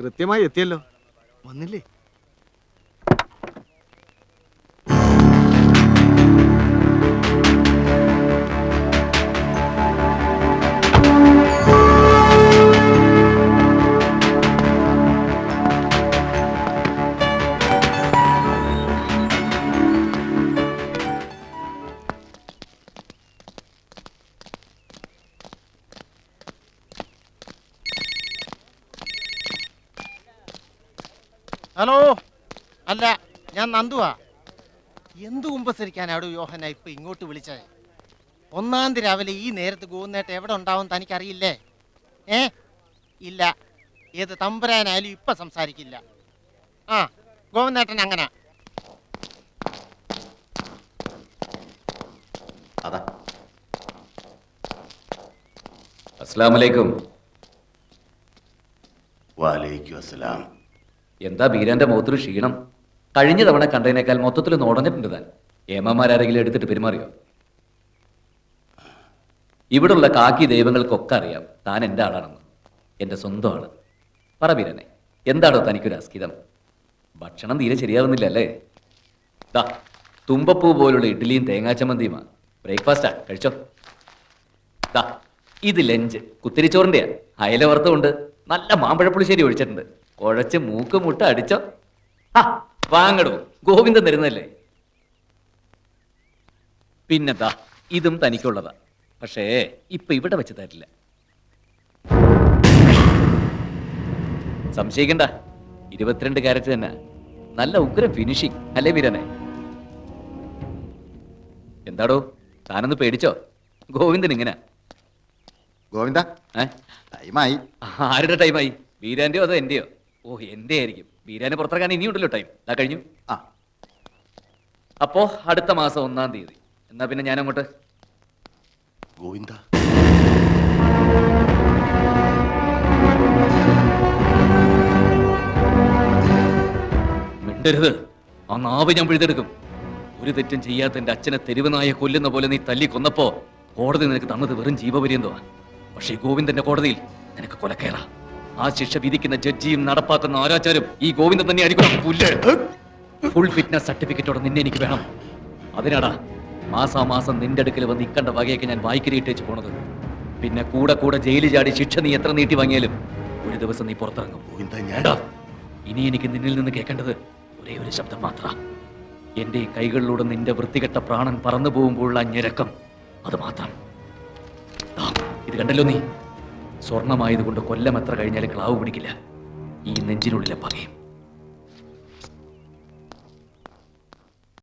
കൃത്യമായി എത്തിയല്ലോ. വന്നില്ലേ? ഹലോ, അല്ല, ഞാൻ നന്ദുവാ. എന്ത് കുമ്പസരിക്കാനാടോ യോഹന ഇപ്പൊ ഇങ്ങോട്ട് വിളിച്ചേ? ഒന്നാം തീയതി രാവിലെ ഈ നേരത്ത് ഗോവിന്ദേട്ടൻ എവിടെ ഉണ്ടാവും തനിക്കറിയില്ലേ? ഇല്ല, ഏത് തമ്പുരാനായാലും ഇപ്പൊ സംസാരിക്കില്ല. ആ, ഗോവിന്ദേട്ടൻ അങ്ങനെ. അസ്സലാമലൈക്കും. വലൈക്കും അസ്സലാം. എന്താ ബീരാന്റെ മുഖത്തൊരു ക്ഷീണം? കഴിഞ്ഞ തവണ കണ്ടതിനേക്കാൾ മൊത്തത്തിൽ നോടഞ്ഞിട്ടുണ്ട് താൻ. ഏമാമാരെങ്കിലും എടുത്തിട്ട് പെരുമാറിയോ? ഇവിടുള്ള കാക്കി ദൈവങ്ങൾക്കൊക്കെ അറിയാം താൻ എൻ്റെ ആളാണെന്ന്. എൻ്റെ സ്വന്തം ആള്. പറ ബീരനെ, എന്താണോ തനിക്കൊരു അസ്കിതം? ഭക്ഷണം തീരെ ശരിയാവുന്നില്ല അല്ലേ? ദാ തുമ്പപ്പൂ പോലുള്ള ഇഡ്ഡലിയും തേങ്ങാച്ചമ്മന്തിയുമാ. ബ്രേക്ക്ഫാസ്റ്റാ, കഴിച്ചോ. ദാ ഇത് ലഞ്ച്, കുത്തിരിച്ചോറിൻ്റെയാ. അയല വറുത്തുകൊണ്ട് നല്ല മാമ്പഴപ്പുളിശ്ശേരി ഒഴിച്ചിട്ടുണ്ട്. കുഴച്ച് മൂക്ക് മുട്ട അടിച്ചോ. ആ വാങ്ങടൂ, ഗോവിന്ദൻ തരുന്നല്ലേ. പിന്നെന്താ, ഇതും തനിക്കുള്ളതാ. പക്ഷേ ഇപ്പൊ ഇവിടെ വെച്ച് തരില്ല. സംശയിക്കണ്ട, 22 കാരറ്റ് തന്നെ. നല്ല ഉഗ്ര ഫിനിഷിങ് അല്ലേ ബീരനെ? എന്താടോ താനൊന്ന് പേടിച്ചോ? ഗോവിന്ദൻ ഇങ്ങനെ. ഗോവിന്ദ, ടൈമായി. ആരുടെ ടൈമായി? ബീരാന്റെയോ അതോ എന്റെയോ? ഓ, എന്റെ ആയിരിക്കും. ബീരാനെ പുറത്തിറക്കാൻ ഇനിയുണ്ടല്ലോ ടൈം. ഇതാ കഴിഞ്ഞു. അപ്പോ അടുത്ത മാസം 1-ാം തീയതി. എന്നാ പിന്നെ ഞാൻ അങ്ങോട്ട്. ഗോവിന്ദ, മിണ്ടരുത്. ആ നാവ് ഞാൻ പിഴുതെടുക്കും. ഒരു തെറ്റും ചെയ്യാത്ത എന്റെ അച്ഛനെ തെരുവ് നായെ കൊല്ലുന്ന പോലെ നീ തല്ലി കൊന്നപ്പോ കോടതി നിനക്ക് തന്നത് വെറും ജീവപര്യന്തമാ. പക്ഷേ ഗോവിന്ദന്റെ കോടതിയിൽ നിനക്ക് കൊലക്കേറാ. ആ ശിക്ഷ വിധിക്കുന്ന ജഡ്ജിയും നടപ്പാക്കുന്ന ആരാച്ചാരും ഈ ഗോവിന്ദൻ തന്നെ ആയിരിക്കണം. ഫുൾ ഫിറ്റ്നസ് സർട്ടിഫിക്കറ്റോടെ നിന്നെ എനിക്ക് വേണം. അതിനാടാ മാസാമാസം നിന്റെ അടുക്കൽ വന്ന് ഇക്കണ്ട വകയൊക്കെ ഞാൻ വായിക്കരിയിട്ടേച്ച് പോണത്. പിന്നെ കൂടെ കൂടെ ജയിലിൽ ചാടി ശിക്ഷ നീ എത്ര നീട്ടി വാങ്ങിയാലും ഒരു ദിവസം നീ പുറത്തിറങ്ങും. ഇനി എനിക്ക് നിന്നിൽ നിന്ന് കേൾക്കേണ്ടത് ഒരേ ഒരു ശബ്ദം മാത്ര. എന്റെ കൈകളിലൂടെ നിന്റെ വൃത്തികെട്ട പ്രാണൻ പറന്നു പോകുമ്പോഴുള്ള ഞെരക്കം, അത് മാത്രം. ഇത് കണ്ടല്ലോ നീ? സ്വർണമായതുകൊണ്ട് കൊല്ലം എത്ര കഴിഞ്ഞാലും ക്ലാവ് പിടിക്കില്ല. ഈ നെഞ്ചിനുള്ളിലെ പകയും.